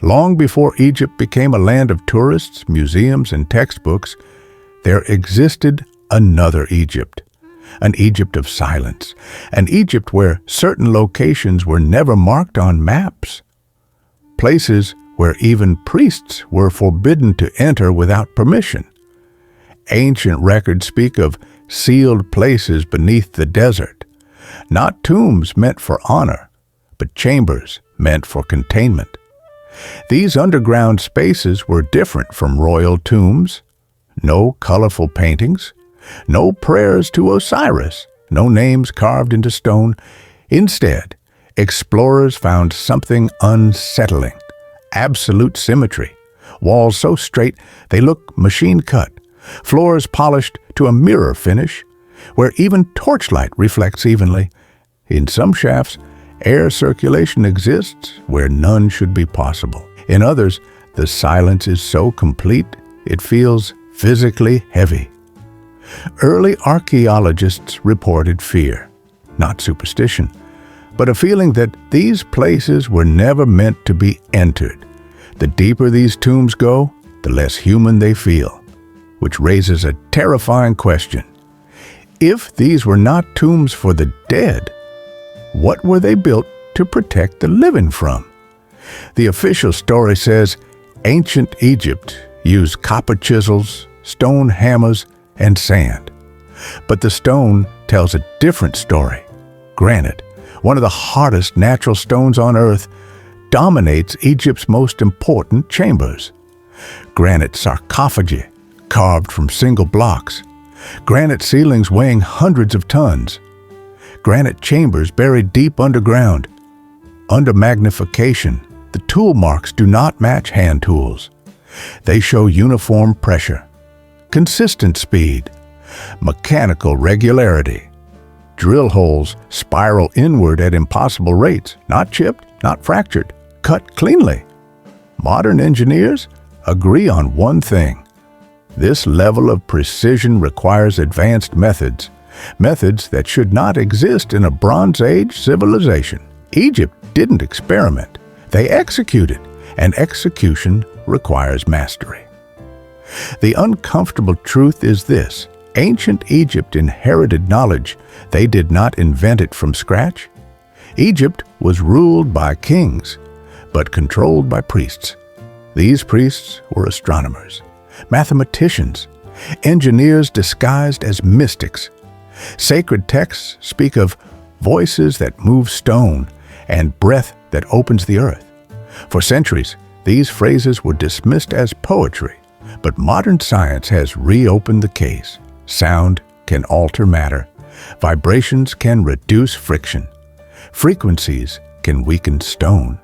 Long before Egypt became a land of tourists, museums, and textbooks, there existed another Egypt, an Egypt of silence, an Egypt where certain locations were never marked on maps, places where even priests were forbidden to enter without permission. Ancient records speak of sealed places beneath the desert, not tombs meant for honor, but chambers meant for containment. These underground spaces were different from royal tombs. No colorful paintings, no prayers to Osiris, no names carved into stone. Instead, explorers found something unsettling: absolute symmetry, walls so straight they look machine-cut, floors polished to a mirror finish, where even torchlight reflects evenly. In some shafts, air circulation exists where none should be possible. In others, the silence is so complete it feels physically heavy. Early archaeologists reported fear, not superstition, but a feeling that these places were never meant to be entered. The deeper these tombs go, the less human they feel, which raises a terrifying question. If these were not tombs for the dead, what were they built to protect the living from? The official story says ancient Egypt used copper chisels, stone hammers, and sand. But the stone tells a different story. Granite, one of the hardest natural stones on earth, dominates Egypt's most important chambers. Granite sarcophagi, carved from single blocks. Granite ceilings weighing hundreds of tons. Granite chambers buried deep underground. Under magnification, the tool marks do not match hand tools. They show uniform pressure, consistent speed, mechanical regularity. Drill holes spiral inward at impossible rates, not chipped, not fractured, cut cleanly. Modern engineers agree on one thing: this level of precision requires advanced methods that should not exist in a Bronze Age civilization. Egypt didn't experiment, they executed, and execution requires mastery. The uncomfortable truth is this: ancient Egypt inherited knowledge. They did not invent it from scratch. Egypt was ruled by kings, but controlled by priests. These priests were astronomers, mathematicians, engineers disguised as mystics. Sacred texts speak of voices that move stone and breath that opens the earth. For centuries, these phrases were dismissed as poetry, but modern science has reopened the case. Sound can alter matter. Vibrations can reduce friction. Frequencies can weaken stone.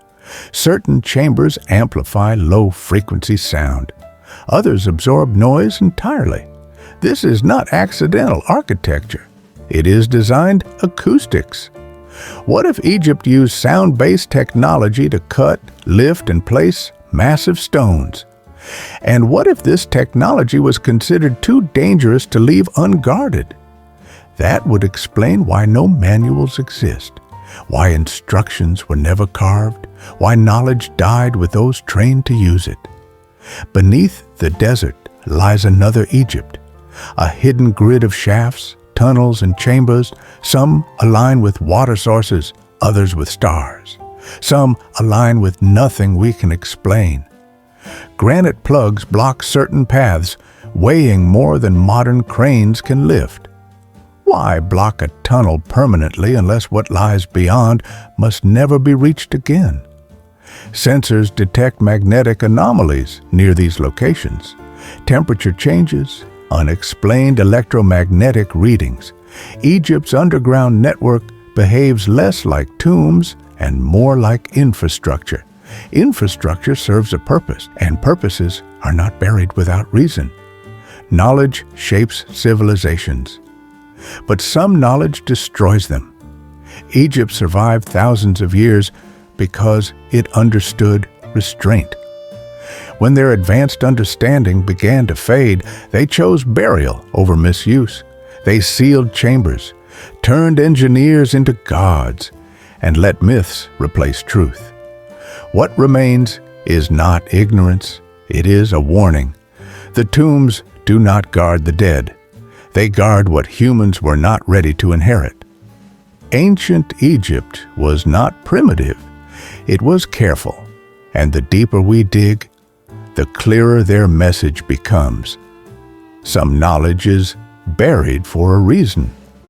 Certain chambers amplify low-frequency sound. Others absorb noise entirely. This is not accidental architecture. It is designed acoustics. What if Egypt used sound-based technology to cut, lift, and place massive stones? And what if this technology was considered too dangerous to leave unguarded? That would explain why no manuals exist, why instructions were never carved, why knowledge died with those trained to use it. Beneath the desert lies another Egypt, a hidden grid of shafts, tunnels, and chambers. Some align with water sources, others with stars. Some align with nothing we can explain. Granite plugs block certain paths, weighing more than modern cranes can lift. Why block a tunnel permanently unless what lies beyond must never be reached again? Sensors detect magnetic anomalies near these locations. Temperature changes, unexplained electromagnetic readings. Egypt's underground network behaves less like tombs and more like infrastructure. Infrastructure serves a purpose, and purposes are not buried without reason. Knowledge shapes civilizations, but some knowledge destroys them. Egypt survived thousands of years because it understood restraint. When their advanced understanding began to fade, they chose burial over misuse. They sealed chambers, turned engineers into gods, and let myths replace truth. What remains is not ignorance, it is a warning. The tombs do not guard the dead. They guard what humans were not ready to inherit. Ancient Egypt was not primitive. It was careful, and the deeper we dig, the clearer their message becomes. Some knowledge is buried for a reason.